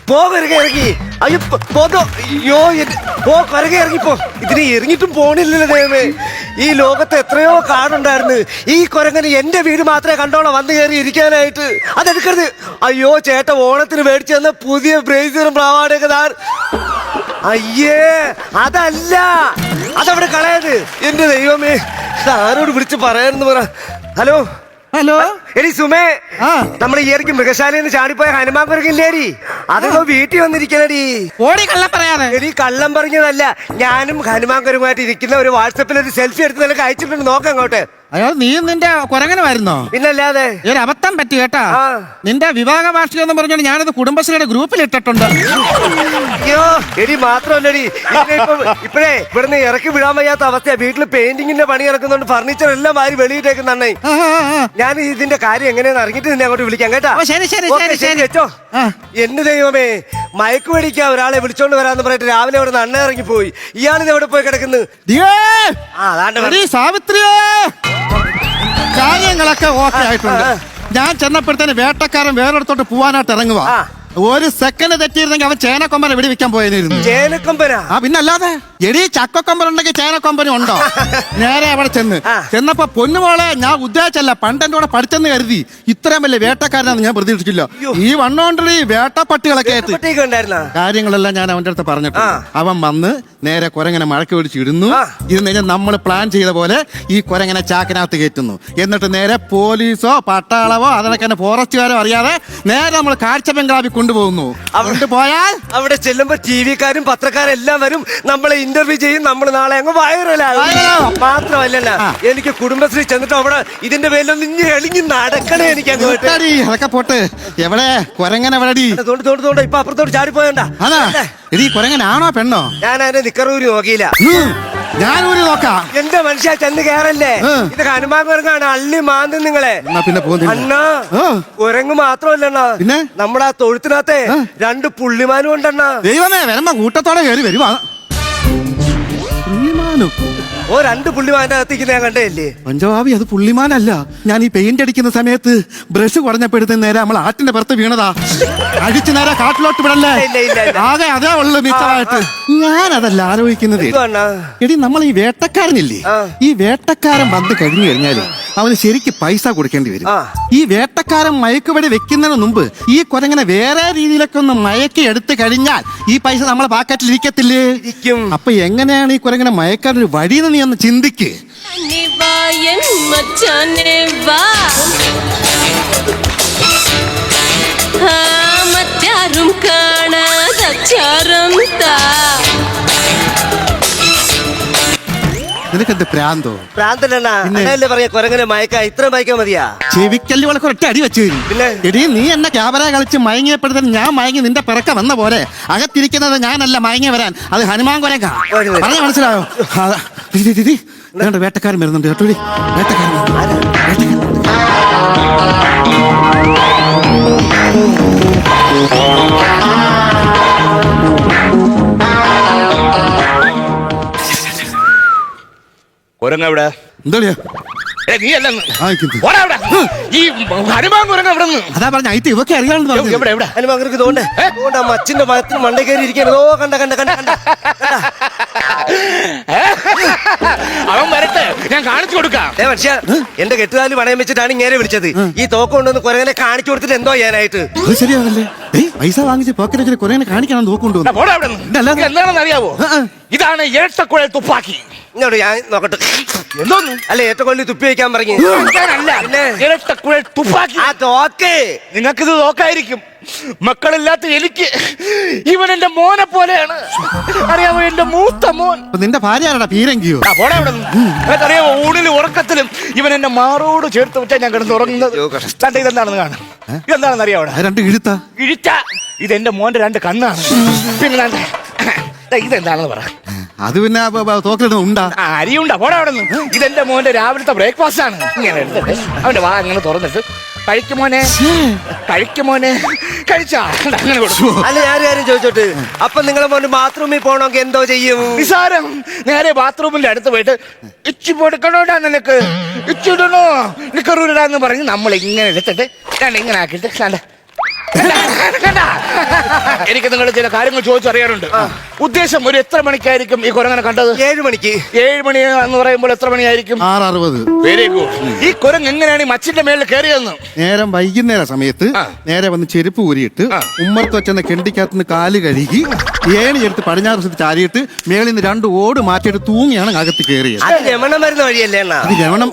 ഇറങ്ങി. അയ്യോ പോതോ. അയ്യോ ഇറങ്ങിപ്പോ. ഇതിന് ഇറങ്ങിയിട്ടും പോണില്ലല്ലോ ദൈവമേ. ഈ ലോകത്ത് എത്രയോ കാടുണ്ടായിരുന്നു. ഈ കുരങ്ങനെ എന്റെ വീട് മാത്രമേ കണ്ടോളാം വന്നു കയറി ഇരിക്കാനായിട്ട്. അതെടുക്കരുത്. അയ്യോ ചേട്ട ഓണത്തിന് മേടിച്ചു തന്ന പുതിയ ബ്രേസറും പ്രാവാടൊക്കെ അയ്യേ അതല്ല, അതവിടെ കളയത്. എന്റെ ദൈവമേ, ആരോട് വിളിച്ച് പറയാനെന്ന് പറ. ഹലോ ഹലോ എടി സുമേ, നമ്മുടെ ഈ ഇടയ്ക്ക് മൃഗശാലയിൽ നിന്ന് ചാടിപ്പോയ ഹനുമാൻ കുരങ്ങില്ലേടി, അതൊക്കെ വീട്ടിൽ വന്നിരിക്കണടി. ഓടി കള്ളം പറയാതെ. എടി കള്ളം പറഞ്ഞതല്ല, ഞാനും ഹനുമാൻ കുരങ്ങുമായിട്ട് ഇരിക്കുന്ന ഒരു വാട്സപ്പിൽ ഒരു സെൽഫി എടുത്ത് നിനക്ക് അയച്ചിട്ടുണ്ട്, നോക്കാം അങ്ങോട്ട്. അയ്യോ നീ നിന്റെ കുരങ്ങനുമായിരുന്നോ? പിന്നല്ലാതെ. ഒരു അബദ്ധം പറ്റി കേട്ടാ. നിന്റെ വിവാഹ വാർഷികം എന്ന് പറഞ്ഞാൽ ഞാനത് കുടുംബശ്രീയുടെ ഗ്രൂപ്പിൽ ഇട്ടിട്ടുണ്ട്. അയ്യോ എടി മാത്രമല്ലടി, ഇപ്പഴേ ഇവിടുന്ന് ഇറക്കി വിടാൻ വയ്യാത്ത അവസ്ഥയാ. വീട്ടിൽ പെയിന്റിങ്ങിന്റെ പണി ഇറക്കുന്നുണ്ട്, ഫർണിച്ചർ എല്ലാം മാറി വെളിയിട്ടേക്കുന്നേ. ഞാൻ ഇതിന്റെ കാര്യം എങ്ങനെയാന്ന് അറിഞ്ഞിട്ട് നിന്നെ അങ്ങോട്ട് വിളിക്കാം കേട്ടാ. ശരി വെച്ചോ. എന്റെ ദൈവമേ, മയക്ക് മേടിക്കാ ഒരാളെ വിളിച്ചോണ്ട് വരാന്ന് പറഞ്ഞിട്ട് രാവിലെ അവിടെ നിന്ന് അണ്ണ ഇറങ്ങിപ്പോയി. ഇയാളിത് എവിടെ പോയി കിടക്കുന്നു? സാവിത്രിയേ, കാര്യങ്ങളൊക്കെ ഓക്കെ ആയിട്ടുണ്ട്. ഞാൻ ചെന്നപ്പോഴത്തേന് വേട്ടക്കാരൻ വേറൊരിടത്തോട്ട് പോവാനായിട്ട് ഇറങ്ങുക. ഒരു സെക്കൻഡ് തെറ്റിയിരുന്നെങ്കിൽ അവൻ ചേനക്കൊമ്പനെ വെടി വെക്കാൻ പോയിരുന്നു. ചേനക്കൊമ്പനാ? പിന്നല്ലാതെ. എടി ചക്കക്കൊമ്പൻ ഉണ്ടെങ്കിൽ ചേനക്കൊമ്പനും ഉണ്ടോ? നേരെ അവിടെ ചെന്നപ്പോ പൊന്നുമോളെ, ഞാൻ ഉദ്ദേശിച്ചല്ല, പണ്ട് എന്റെ കൂടെ പഠിച്ചെന്ന് കരുതി. ഇത്രയും വലിയ വേട്ടക്കാരനാന്ന് ഞാൻ പ്രതീക്ഷിച്ചില്ല. ഈ വണ്ണോണ്ടീ വേട്ടപ്പട്ടികളൊക്കെ കാര്യങ്ങളെല്ലാം ഞാൻ അവന്റെ അടുത്ത് പറഞ്ഞിട്ട് അവൻ വന്ന് നേരെ കുരങ്ങനെ മഴക്ക് പിടിച്ച് ഇടുന്നു. ഇരുന്ന് കഴിഞ്ഞാൽ നമ്മൾ പ്ലാൻ ചെയ്ത പോലെ ഈ കുരങ്ങനെ ചാക്കിനകത്ത് കയറ്റുന്നു. എന്നിട്ട് നേരെ പോലീസോ പട്ടാളവോ അതിനൊക്കെ ഫോറസ്റ്റുകാരോ അറിയാതെ നേരെ നമ്മൾ കാഴ്ച ബംഗ്ലാവിൽ കൊണ്ടുപോകുന്നു. അവിടെ പോയാൽ അവിടെ ചെല്ലുമ്പോ ടി വിക്കാരും പത്രക്കാരും എല്ലാം വരും, നമ്മളെ ഇന്റർവ്യൂ ചെയ്യും. നമ്മൾ നാളെ അങ്ങ് വൈറലാകും. മാത്രമല്ല, എനിക്ക് കുടുംബശ്രീ ചെന്നിട്ട് അവിടെ ഇതിന്റെ പേരിലൊന്നും ഇനി എളിഞ്ഞ് നടക്കണേ. എനിക്ക് അതൊക്കെ പോട്ട്. എവിടെ കുരങ്ങൻ? എവിടെ? ഇപ്പൊ അപ്പുറത്തോട്ട് ചാടിപ്പോയണ്ടാ. കുരങ്ങനാണോ പെണ്ണോ? ഞാൻ അതിന്റെ നിക്കറൂരി നോക്കിയില്ല. ഞാൻ ഊരി നോക്കാം. എന്റെ മനുഷ്യ ചെന്ന് കേറല്ലേ. ഇത് ഹനുമാൻ കുരങ്ങാണ്, അള്ളി മാന്തും നിങ്ങളെ. അണ്ണാ കുരങ്ങ് മാത്രമല്ല, പിന്നെ നമ്മുടെ ആ തൊഴുത്തിനകത്തെ 2 പുള്ളിമാനും ഉണ്ടെണ്ണ. ദൈവമേ, വരുമ്പോ കൂട്ടത്തോടെ കയറി വരുവാ. 2 പുള്ളിമാന്റെ അകത്തേക്ക് ഞാൻ കണ്ടേല്ലേ. പഞ്ചവാബി, അത് പുള്ളിമാനല്ല. ഞാൻ ഈ പെയിന്റ് അടിക്കുന്ന സമയത്ത് ബ്രഷ് കുടഞ്ഞപ്പെടുത്തുന്ന നേരെ നമ്മൾ ആറ്റിന്റെ പുറത്ത് വീണതാ. അടിച്ചു നേരെ കാട്ടിലോട്ട് വിടല്ലേ. ആകെ അതേ ഉള്ളു മിച്ചമായിട്ട്. ഞാൻ അതല്ല ആലോചിക്കുന്നത്. എടി, നമ്മൾ ഈ വേട്ടക്കാരനില്ലേ, ഈ വേട്ടക്കാരൻ വന്ന് കഴിഞ്ഞു കഴിഞ്ഞാല് അവന് ശരിക്ക് പൈസ കൊടുക്കേണ്ടി വരും. ഈ വേട്ടക്കാരൻ മയക്കുവെടി വെക്കുന്നതിന് മുമ്പ് ഈ കുരങ്ങനെ വേറെ രീതിയിലൊക്കെ ഒന്ന് മയക്കി എടുത്തു കഴിഞ്ഞാൽ ഈ പൈസ നമ്മളെ പാക്കറ്റിൽ ഇരിക്കത്തില്ലേ? അപ്പൊ എങ്ങനെയാണ് ഈ കുരങ്ങനെ മയക്കാനൊരു വഴി നീ ഒന്ന് ചിന്തിക്ക്. നിനക്കെന്ത് പ്രാന്തോ? പ്രാന്തല്ലേ പറയാ കുരങ്ങനെ മയക്കാ. ഇത്ര മയക്കാൻ മതിയാ? ചെവിക്കല്ല് വളക്ക് ഒറ്റ അടി വെച്ചു തരും. എടി, നീ എന്നെ ക്യാമറ കളിച്ച് മയങ്ങിയപ്പെടുത്താൻ ഞാൻ മയങ്ങി നിന്റെ പിറക്ക വന്ന പോലെ അകത്തിരിക്കുന്നത് ഞാനല്ല മയങ്ങി വരാൻ. അത് ഹനുമാൻ കുരങ്ങ. പറഞ്ഞ മനസ്സിലായോ? വേട്ടക്കാരൻ വരുന്നുണ്ട് കേട്ടോ. വേട്ടക്കാരൻ കുരങ്ങവിടെ? എന്താ നീ അല്ലെന്ന് ഈ ഹനുമാൻ കുരങ്ങ എവിടെ? അതാ പറഞ്ഞ ഐറ്റ് ഇവക്കെ അറിയാണെന്ന് പറഞ്ഞു. എവിടെ എവിടെ ഹനുമാൻ തോണ്ടേ? മച്ചിന്റെ മരത്തിന് മണ്ട കയറി ഇരിക്കണോ? കണ്ട കണ്ട കണ്ട കണ്ട. അവൻ വരട്ടെ, ഞാൻ കാണിച്ചു കൊടുക്കാം. മനുഷ്യ, എന്റെ കെട്ടുകാലി പണയം വെച്ചിട്ടാണ് ഇങ്ങനെ വിളിച്ചത്. ഈ തോക്ക് കൊണ്ടുവന്ന് കുരങ്ങനെ കാണിച്ചു കൊടുത്തിട്ട് എന്തോ ചെയ്യാനായിട്ട്? അത് ശരിയാണല്ലേ. പൈസ വാങ്ങിച്ച് പോക്കറ്റ് വെച്ചിട്ട് കുരങ്ങനെ കാണിക്കണം തോക്കുണ്ടോ? എന്താണെന്ന് അറിയാവോ? ഇതാണ് ഏട്ടക്കുഴൽ തുപ്പാക്കി. ഞാൻ നോക്കട്ടെ. എന്തോന്ന്? അല്ല, ഏറ്റക്കൊള്ളി തുപ്പി വയ്ക്കാൻ പറഞ്ഞു. ഇരട്ടക്കുഴൽ തുപ്പാക്കി. ആ തോക്ക് നിങ്ങൾക്കിത് തോക്കായിരിക്കും. മക്കളില്ലാത്ത എനിക്ക് ഇവൻ എന്റെ മോനെ പോലെയാണ്. അറിയാമോ, എന്റെ മൂത്ത മോൻ. നിന്റെ ഭാര്യയാണോ പീരങ്കിയോ? അറിയാമോ, ഊണിലും ഉറക്കത്തിലും ഇവൻ എന്റെ മാറോട് ചേർത്ത് വെച്ചാൽ ഞാൻ കിടന്ന് ഉറങ്ങുന്നത്. ഇതെന്താണെന്ന് കാണാം. ഇതെന്താണെന്ന് അറിയാവോ? 2 ഇഴുത്ത. ഇതെന്റെ മോന്റെ 2 കണ്ണാണ്. പിന്നെ ഇതെന്താണെന്ന് പറ. അത് പിന്നെ തോക്കിലിടുന്ന ഉണ്ടാ, അരിയുണ്ടാ. പോടാ അവിടെ നിന്ന്. ഇതെന്റെ മോന്റെ രാവിലത്തെ ബ്രേക്ക്ഫാസ്റ്റ് ആണ്. ഇങ്ങനെ എടുത്തിട്ട് അവന്റെ വാ അങ്ങനെ തുറന്നിട്ട് കഴിക്കുമോനെ കഴിക്കുമോനെ കഴിച്ചാ അങ്ങനെ കൊടുക്കും. അല്ല, ഞാൻ കാര്യം ചോദിച്ചോട്ട്, അപ്പൊ നിങ്ങളെ മോന് ബാത്റൂമിൽ പോകണമെങ്കിൽ എന്തോ ചെയ്യും? നിസാരം. നേരെ ബാത്റൂമിന്റെ അടുത്ത് പോയിട്ട് ഇച്ചി കൊടുക്കണോടാ, നിനക്ക് ഇച്ചിടണോ നിക്കറൂരിടാന്ന് പറഞ്ഞ് നമ്മൾ ഇങ്ങനെ എടുത്തിട്ട് ഇങ്ങനെ ആക്കിയിട്ട് എനിക്ക് നിങ്ങൾ ചില കാര്യങ്ങൾ ചോദിച്ചറിയാറുണ്ട്. ഉദ്ദേശം ഒരു എത്ര മണിക്കായിരിക്കും ഈ കുരങ്ങനെ കണ്ടത്? 7 മണിക്ക്. 7 മണി എന്ന് പറയുമ്പോൾ എത്ര മണിയായിരിക്കും? 6:60. Very good. ഈ കുരങ്ങ് എങ്ങനെയാണ് ഈ മച്ചിന്റെ മേളിൽ കയറിയതെന്ന്? നേരം വൈകുന്നേര സമയത്ത് നേരെ വന്ന് ചെരുപ്പ് ഊരിയിട്ട് ഉമ്മർത്ത് വെച്ചെന്ന കെണ്ടിക്കകത്തുനിന്ന് കാല് കഴുകി ഏണി എടുത്ത് പടിഞ്ഞാറ് വശത്ത് ചാരിയിട്ട് മേളിൽ നിന്ന് 2 ഓട് മാറ്റിയിട്ട് തൂങ്ങിയാണ് അകത്ത് കയറിയത്. അത് രമണം വരുന്ന വഴിയല്ലേ അണ്ണാ? അത് രമണം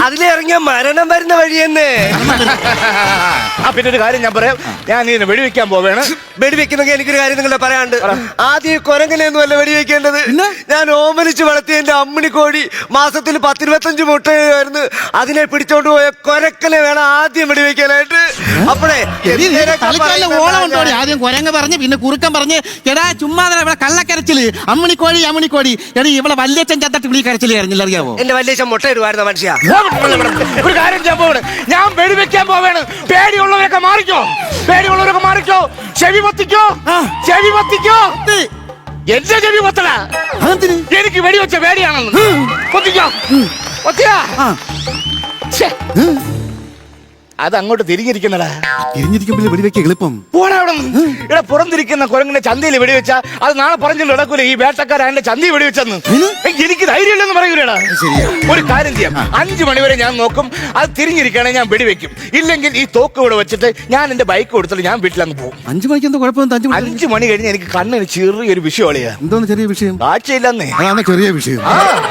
അതിലിറങ്ങിയ മരണം വരുന്ന വഴിയെന്ന്. പിന്നെ ഒരു കാര്യം ഞാൻ പറയാം, ഞാൻ ഇതിനെ വെടിവെക്കാൻ പോവേണ്. വെടിവെക്കുന്നെങ്കിൽ എനിക്കൊരു കാര്യം നിങ്ങളെ പറയാണ്ട്. ആദ്യം കുരങ്ങനെയൊന്നും അല്ല വെടിവെക്കേണ്ടത്. ഞാൻ ഓമനിച്ച് വളർത്തിയ എന്റെ അമ്മിണി കോഴി മാസത്തിൽ 10-25 മുട്ടയായിരുന്നു. അതിനെ പിടിച്ചോണ്ട് പോയ കൊരക്കനെ വേണം ആദ്യം വെടിവെക്കാനായിട്ട്. അപ്പോഴേ ആദ്യം കുരങ്ങ് പറഞ്ഞ് പിന്നെ കുറുക്കൻ പറഞ്ഞ് എടാ ചുമ്മാ ഇവിടെ കള്ളക്കരച്ചില് അമ്മിണിക്കോഴി എടാ ഇവിടെ വല്യച്ഛൻ ചത്തട്ട് വിളി കരച്ചില് അറിഞ്ഞില്ല, അറിയാവോ? എന്റെ വല്യച്ഛൻ മുട്ട ഇടുവായിരുന്ന മനുഷ്യ. ഒരു കാര്യം ചെയ്യാൻ പോവാണ്, ഞാൻ വെടിവെക്കാൻ പോവാണ്. പേടിയുള്ളവരൊക്കെ മാറിക്കോ, പേടിയുള്ളവരൊക്കെ മാറിക്കോ. ചെവി പൊത്തിക്കോ, ചെവി പൊത്തിക്കോ. എന്റെ ചെവി പൊത്തല, എനിക്ക് വെടിവെച്ച പേടിയാണെന്ന്. പൊത്തിക്കോ, പൊത്തിയാ. അത് അങ്ങോട്ട് തിരിഞ്ഞിരിക്കുന്നടാ. തിരിഞ്ഞിരിക്കുമ്പോൾ വെടിവെക്കാൻ എളുപ്പം. പോടാ അവിടെ നിന്ന്. ഇവിടെ പുറത്തിരിക്കുന്ന കുരങ്ങിന്റെ ചന്തയിൽ വെടിവെച്ച അത് നാളെ പറഞ്ഞിട്ട് നടക്കൂല. ഈ വേട്ടക്കാരൻ എന്റെ ചന്തയിൽ വെടിവെച്ചെന്ന് എനിക്ക് ധൈര്യമില്ലെന്ന് പറയൂലടാ. ഒരു കാര്യം ചെയ്യാം, 5 മണി വരെ ഞാൻ നോക്കും. അത് തിരിഞ്ഞിരിക്കുകയാണെങ്കിൽ ഞാൻ വെടിവെക്കും. ഇല്ലെങ്കിൽ ഈ തോക്ക് ഇവിടെ വെച്ചിട്ട് ഞാൻ എന്റെ ബൈക്ക് കൊടുത്തിട്ട് ഞാൻ വീട്ടിലങ്ങ് പോകും. 5 മണിക്ക് എന്താ കുഴപ്പം? 5 മണി കഴിഞ്ഞ് എനിക്ക് കണ്ണിന് ചെറിയൊരു വിഷയമാളിയാ. എന്തോന്ന് ചെറിയ വിഷയം? കാഴ്ചയില്ലെന്നേ. അതാണ് ചെറിയ വിഷയം.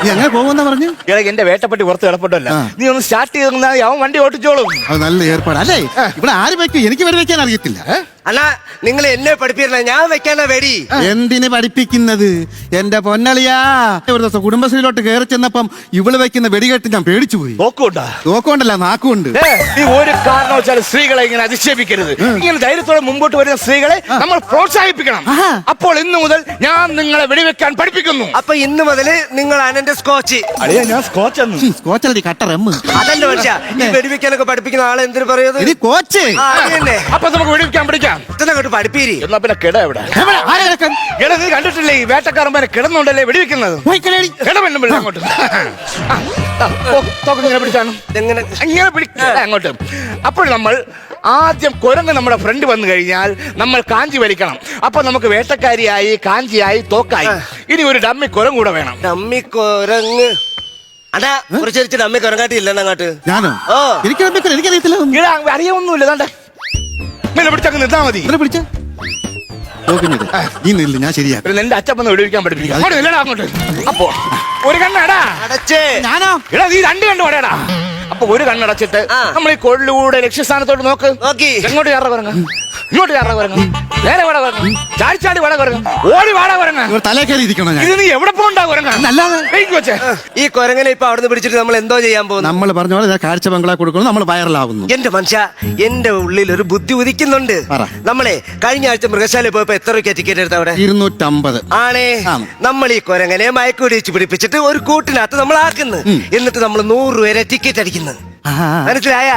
നീ എങ്ങനെ പോകുമെന്നാ പറഞ്ഞു? എന്റെ വേട്ടപ്പെട്ടി പുറത്ത് കിടപ്പുണ്ടല്ല, നീ ഒന്ന് സ്റ്റാർട്ട് ചെയ്ത് അവൻ വണ്ടി ഓട്ടിച്ചോളും. നല്ല ഏർപ്പാട് അല്ലേ? ഇവിടെ ആര് വെക്കും? എനിക്ക് വെടി വെക്കാൻ അറിയത്തില്ല. അല്ല, നിങ്ങൾ എന്നെ പഠിപ്പിക്കുന്ന ഞാൻ വെക്കാനാ വെടി. എന്തിന് പഠിപ്പിക്കുന്നത്? എന്റെ പൊന്നളിയാ, ഒരു ദിവസം കുടുംബശ്രീയിലോട്ട് കയറി ചെന്നപ്പം ഇവള് വെക്കുന്ന വെടികെട്ട് ഞാൻ പേടിച്ചു പോയി. നോക്കുകൊണ്ടല്ല, നാക്കുണ്ട്. ഈ ഒരു കാരണവശാലും സ്ത്രീകളെ ഇങ്ങനെ അധിക്ഷേപിക്കരുത്. ഇങ്ങനെ ധൈര്യത്തോടെ മുമ്പോട്ട് വരുന്ന സ്ത്രീകളെ നമ്മൾ പ്രോത്സാഹിപ്പിക്കണം. അപ്പോൾ ഇന്നു മുതൽ ഞാൻ നിങ്ങളെ വെടിവെക്കാൻ പഠിപ്പിക്കുന്നു. അപ്പൊ ഇന്ന് മുതൽ നിങ്ങളാണ് എന്റെ സ്കോച്ച്. ഞാൻ സ്കോച്ചല്ലേ കട്ടറമ്മ്. അതല്ല മനുഷ്യ, ഈ വെടിവെക്കാനൊക്കെ പഠിപ്പിക്കുന്ന ആളെ എന്തിനു പറയുന്നത്? കോച്ച്. അപ്പൊ നമുക്ക് വെടിവെക്കാൻ പഠിക്കാം. പഠിപ്പീരി. എന്നാ പിന്നെ കിട എവിടെ? നീ കണ്ടിട്ടില്ലേ ഈ വേട്ടക്കാരന്മാരെ കിടന്നുണ്ടല്ലേ വെടിവെക്കുന്നത്? അങ്ങോട്ട് അങ്ങോട്ട്. അപ്പോൾ നമ്മൾ ആദ്യം കുരങ്ങ് നമ്മുടെ ഫ്രണ്ട് വന്നു കഴിഞ്ഞാൽ നമ്മൾ കാഞ്ചി വലിക്കണം. അപ്പൊ നമുക്ക് വേട്ടക്കാരിയായി, കാഞ്ചിയായി, തോക്കായി. ഇനി ഒരു ഡമ്മി കുരങ്ങ് കൂടെ വേണം. ഡമ്മി കുരങ്ങ് അടാ, കുറച്ച് ഡമ്മി കുരങ്ങാട്ടി ഇല്ല അങ്ങോട്ട്. ഞാനോ? എനിക്കറിയത്തില്ല, അറിയാമൊന്നുമില്ല. താണ്ടെ പിടിച്ചങ്ങ് നിന്നാ മതി. ഞാൻ ശരിയാ. നിന്റെ അച്ഛപ്പന്ന് വെടിവെക്കാൻ പഠിപ്പിക്കാം. അങ്ങോട്ട്. അപ്പൊ ഒരു കണ്ണടാ അടച്ചേ. ഞാനോ? എടാ നീ 2 കണ്ണ് പടയടാ. അപ്പൊ ഒരു കണ്ണടച്ചിട്ട് നമ്മൾ ഈ കൊള്ളിലൂടെ ലക്ഷ്യസ്ഥാനത്തോട്ട് നോക്ക്. എങ്ങോട്ട് കയറ കുരങ്ങ്? ഇങ്ങോട്ട് കയറ കുരങ്ങ്. നേരെ വട കുരങ്ങ്. ചാടി വട കുരങ്ങ്. ഓടി വാട കുരങ്ങ്. തലേ കയറി ഇരിക്കണം. ഇത് നീ എവിടെ പോണ്ടാ കുരങ്ങ്? ഈ കുരങ്ങനെ ഇപ്പൊ അവിടുന്ന് പിടിച്ചിട്ട് നമ്മൾ എന്തോ ചെയ്യാൻ പോകുന്നു? നമ്മൾ പറഞ്ഞ പോലെ കാഴ്ച ബംഗ്ലാ കൊടുക്കുന്നു, നമ്മൾ വൈറലാവുന്നു. എന്റെ മനുഷ്യ, എന്റെ ഉള്ളിൽ ഒരു ബുദ്ധി ഉദിക്കുന്നുണ്ട്. നമ്മളെ കഴിഞ്ഞ ആഴ്ച മൃഗശാലയിൽ പോയപ്പോ എത്ര രൂപ ടിക്കറ്റ് എടുത്ത അവിടെ? 250. ആണേ. നമ്മൾ ഈ കുരങ്ങനെ മയക്കുവെടിച്ച് പിടിപ്പിച്ചിട്ട് ഒരു കൂട്ടിനകത്ത് നമ്മൾ ആക്കുന്നു. എന്നിട്ട് നമ്മൾ 100 രൂപ ടിക്കറ്റ് അടിക്കുന്നു. മനസ്സിലായ?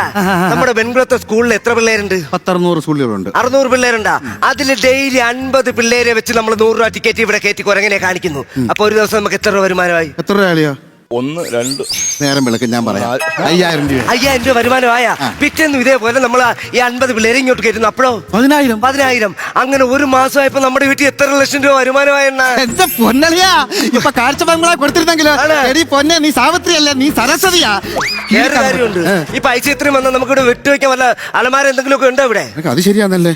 നമ്മുടെ ബെൻകുളത്തെ സ്കൂളിൽ എത്ര പിള്ളേരുണ്ട്? 600 സ്കൂളുകളുണ്ട്. 600 പിള്ളേരുണ്ടാ? അതിൽ ഡെയിലി 50 പിള്ളേരെ വെച്ച് നമ്മൾ 100 രൂപ ടിക്കറ്റ് ഇവിടെ കയറ്റി കുരങ്ങനെ കാണിക്കുന്നു. അപ്പൊ ഒരു ദിവസം നമുക്ക് എത്ര രൂപ വരുമാനമായി? എത്ര രൂപ? 1 2 നേരം വിളക്കും ഞാൻ പറയാം. 5000 രൂപ. 5000 രൂപ വരുമാനമായ പിറ്റേന്നും ഇതേപോലെ നമ്മൾ ഈ 50 പിള്ളേരെ ഇങ്ങോട്ട് കയറ്റുന്നു. അപ്പോഴോ 10000. അങ്ങനെ ഒരു മാസമായപ്പോ നമ്മുടെ വീട്ടിൽ എത്ര ലക്ഷം രൂപ വരുമാനമായെണ്ണ? എന്റെ പൊന്നളിയാ, ഇപ്പൊ കാഴ്ച ബംഗ്ലാ കൊടുത്തിരുന്നെങ്കിലോ? പൊന്നെ, നീ സാവിത്രി അല്ല, നീ സരസ്വതിയാ. വേറെ കാര്യമുണ്ട്. ഈ പൈസ ഇത്രയും വന്നാൽ നമുക്ക് ഇവിടെ വെട്ടുവെക്കാൻ വല്ല അലമാര എന്തെങ്കിലും ഒക്കെ ഉണ്ടോ ഇവിടെ? അത് ശരിയാന്നല്ലേ.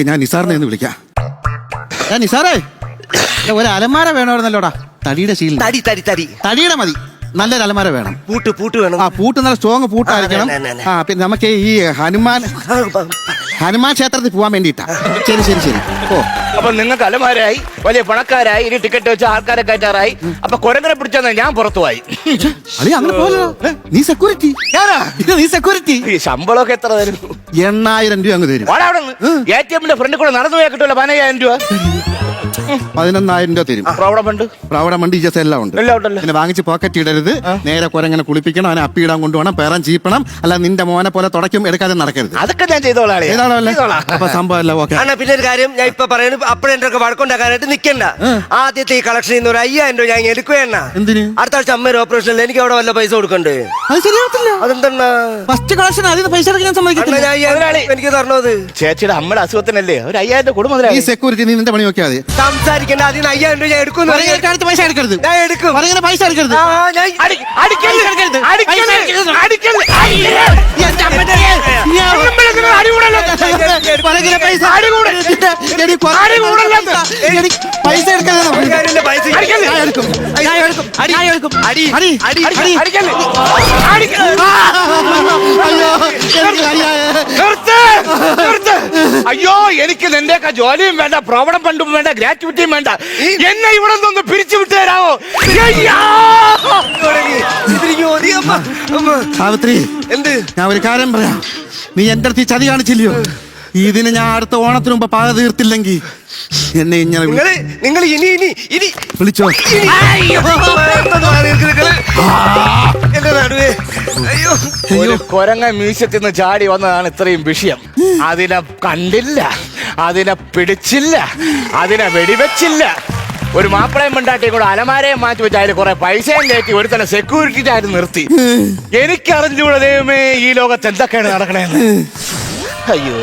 ഞാൻ നിസാറിനെ ഒന്ന് വിളിക്കാം. നിസാറേ, ഒരു അലമാര വേണമായിരുന്നല്ലോടാ. തടിയുടെ ശീലം. തടിയുടെ മതി. നല്ലൊരു അലമാര വേണം. പൂട്ട് വേണം. പൂട്ട് നല്ല സ്ട്രോങ് പൂട്ടായിരിക്കണം. പിന്നെ നമുക്ക് ഈ ഹനുമാൻ ക്ഷേത്രത്തിൽ പോവാൻ വേണ്ടിട്ടാ. ശരി. ഓ, അപ്പൊ നിങ്ങൾക്ക് അലമാരായി, വലിയ പണക്കാരായി, ഇനി ടിക്കറ്റ് വെച്ച ആൾക്കാരെ കയറ്റാറായി. അപ്പൊ കുരങ്ങനെ പിടിച്ചാൽ ഞാൻ പുറത്തുപോയി. അങ്ങനെ പോലെ നീ സെക്യൂരിറ്റി. നീ സെക്യൂരിറ്റി. ഈ ശമ്പളമൊക്കെ എത്ര തരും? 8000 രൂപ അങ്ങ് തരും. ATM ഫ്രണ്ടിൽ കൂടെ നടന്നു പോയാൽ കിട്ടുമല്ലോ 15000 രൂപ. 11,000 രൂപ തരും. പ്രോബ്ലം ഉണ്ട്, പ്രൗഢ മണ്ടി ഇജസ് എല്ലാം ഉണ്ട്. എല്ലാം ഉണ്ടല്ലോ. പിന്നെ വാങ്ങിച്ച് പോക്കറ്റ് ഇടരുത്. നേരെ കുരങ്ങനെ കുളിപ്പിക്കണം, അവനെ അപ്പിയിടാൻ കൊണ്ടുപോകണം, പേരം ചീപ്പണം. അല്ല നിന്റെ മോനെ പോലെ തുടയ്ക്കും എടുക്കാതെ നടക്കരുത്. അതൊക്കെ ഞാൻ ചെയ്തോളാം. ഏതാണോ അല്ലേ? അപ്പൊ സംഭവം എല്ലാം ഓക്കെ. അണ്ണാ പിന്നെ ഒരു കാര്യം ഞാൻ ഇപ്പൊ പറയുന്നത്, അപ്പഴെന്റെ ഒക്കെ വഴക്കുണ്ടാക്കാനായിട്ട് നിക്കണ്ട. ആദ്യത്തെ ഈ കളക്ഷൻ ഒരു 5,000 രൂപ ഞാൻ എടുക്കുകയെണ്ണ. എന്തിന്? അടുത്ത ആഴ്ച അമ്മയുടെ ഓപ്പറേഷനിൽ എനിക്ക് അവിടെ വല്ല പൈസ കൊടുക്കണ്ടേ? അത് ശരിയാവത്തില്ല. അതെന്താ ഫസ്റ്റ് കളക്ഷൻ അതിന് പൈസ അടയ്ക്കാൻ അണ്ണാ സമ്മതിക്കത്തില്ല. ഞാൻ 5,000 എനിക്ക് തരണത്. ചേച്ചിയുടെ അമ്മയുടെ അസുഖത്തിനല്ലേ ഒരു 5,000 കൊടു ഈ മുതലാളി. സെക്യൂരിറ്റി നീ നിന്റെ പണി നോക്കിയാൽ മതി. സംസാരിക്കണ്ട, അതിന് 5,000 രൂപ ഞാൻ എടുക്കുന്നു. അടുത്ത് പൈസ എടുക്കരുത്. ഞാൻ എടുക്കും. പറയുന്ന പൈസ എടുക്കരുത്. ആ, ഞാൻ അടിക്കല്ലേ, അടിക്കല്ലേ, അടിക്കല്ലേ. എന്റെ അമ്മേന്റെ ഞാൻ പറയുന്ന പൈസ എടി, എടി, പൈസ എടുക്കരുത്. ഞാനെന്റെ പൈസ അടിക്കല്ലേ. ഞാൻ എടുക്കും. ഞാൻ എടുക്കും. ഞാൻ എടുക്കും. അടി അടി. അടി അടിക്കല്ലേ, അടിക്കല്ലേ. അയ്യോ എനിക്ക് അടിയായേ. നിർത്ത്, നിർത്ത്. അയ്യോ എനിക്ക് നിന്റെയൊക്കെ ജോലിയും വേണ്ട, പ്രോവിഡന്റ് ഫണ്ടും വേണ്ട, ഗ്രാറ്റുവിറ്റിയും വേണ്ട. എന്നെ ഇവിടെ നിന്ന് പിരിച്ചു വിട്ടു തരാമോ? സാവിത്രി, എന്ത്? ഞാൻ ഒരു കാര്യം പറയാം. നീ എന്റെ അടുത്ത് ഈ ചതി കാണിച്ചില്ലയോ? ഇതിന് ഞാൻ അടുത്ത ഓണത്തിന് മുമ്പ് പാക തീർത്തില്ലെങ്കിൽ എന്നെ ഇങ്ങനെ നിങ്ങൾ ഇനി ഇനി ഇനി വിളിച്ചോ. എന്റെ നടുവേ. അയ്യോ ഒരു കൊരങ്ങ മ്യൂസിയത്തിൽ നിന്ന് ചാടി വന്നതാണ് ഇത്രയും വിഷയം. അതിനെ കണ്ടില്ല, അതിനെ പിടിച്ചില്ല, അതിനെ വെടിവെച്ചില്ല. ഒരു മാപ്പിളയും പെണ്ടാട്ടിയും കൂടെ അലമാരയും മാറ്റി വെച്ച് അതിൽ കുറെ പൈസയും കയറ്റി ഒരു തന്നെ സെക്യൂരിറ്റി ആയിട്ട് നിർത്തി. എനിക്കറിഞ്ഞൂടെ ദൈവമേ ഈ ലോകത്ത് എന്തൊക്കെയാണ് നടക്കണേന്ന്. അയ്യോ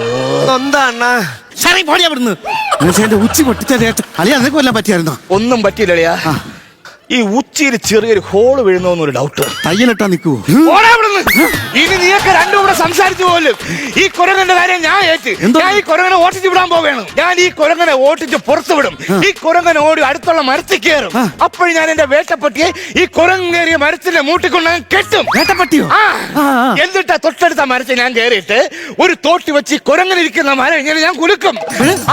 എന്താ അണ്ണാ? ശരി പോടി അവിടുന്ന്. എന്റെ ഉച്ചി പൊട്ടിച്ച അളിയാ നിനക്ക് കൊല്ലാൻ പറ്റിയായിരുന്നോ? ഒന്നും പറ്റിയില്ലളിയാ. ഈ ഉച്ചിയിൽ ചെറിയൊരു ഹോള് വീഴുന്നോന്നൊരു ഡൗട്ട്. തയ്യലിട്ടാ നിൽക്കുവോ? ഇനി നീയൊക്കെ രണ്ടും കൂടെ സംസാരിച്ചു പോലും. ഈ കുരങ്ങന്റെ കാര്യം ഞാൻ ഏറ്റ്. ഞാൻ ഈ കുരങ്ങനെ ഓട്ടിച്ച് വിടാൻ പോവുകയാണ്. ഞാൻ ഈ കുരങ്ങനെ ഓട്ടിച്ച് പുറത്തു വിടും. ഈ കുരങ്ങനെ ഓടി അടുത്തുള്ള മരത്തിൽ കയറും. അപ്പോഴും ഞാൻ എന്റെ വേട്ടപ്പട്ടിയെ ഈ കുരങ്ങേറിയ മരത്തിന്റെ മൂട്ടിക്കൊണ്ട് ഞാൻ കെട്ടും. വേട്ടപ്പട്ടിയോ? എന്നിട്ട് തൊട്ടടുത്ത മരത്തിൽ ഞാൻ കയറിയിട്ട് ഒരു തോട്ടി വെച്ച് ഈ കുരങ്ങനിരിക്കുന്ന മരം ഇങ്ങനെ ഞാൻ കുലുക്കും.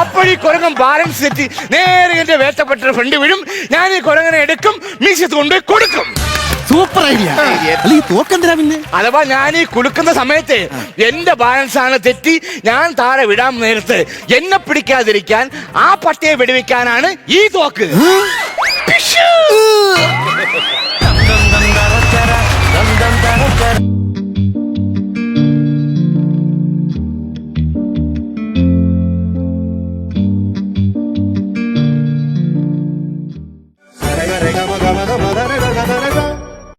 അപ്പോഴീ കുരങ്ങൻ ബാലൻസ് തെറ്റി നേരെ എന്റെ വേട്ടപ്പട്ടിയുടെ ഫ്രണ്ട് വീഴും. ഞാൻ ഈ കുരങ്ങനെ എടുക്കും, മ്യൂസിയത്തിൽ കൊണ്ടുപോയി കൊടുക്കും. Super idea. അല്ല ഈ തോക്കെന്തിനാ പിന്നെ? അഥവാ ഞാൻ ഈ കുലുക്കുന്ന സമയത്ത് എന്റെ ബാലൻസ് ആണ് തെറ്റി ഞാൻ താഴെ വിടാൻ നേരത്ത് എന്നെ പിടിക്കാതിരിക്കാൻ ആ പട്ടിയെ വെടിവെക്കാനാണ് ഈ തോക്ക്.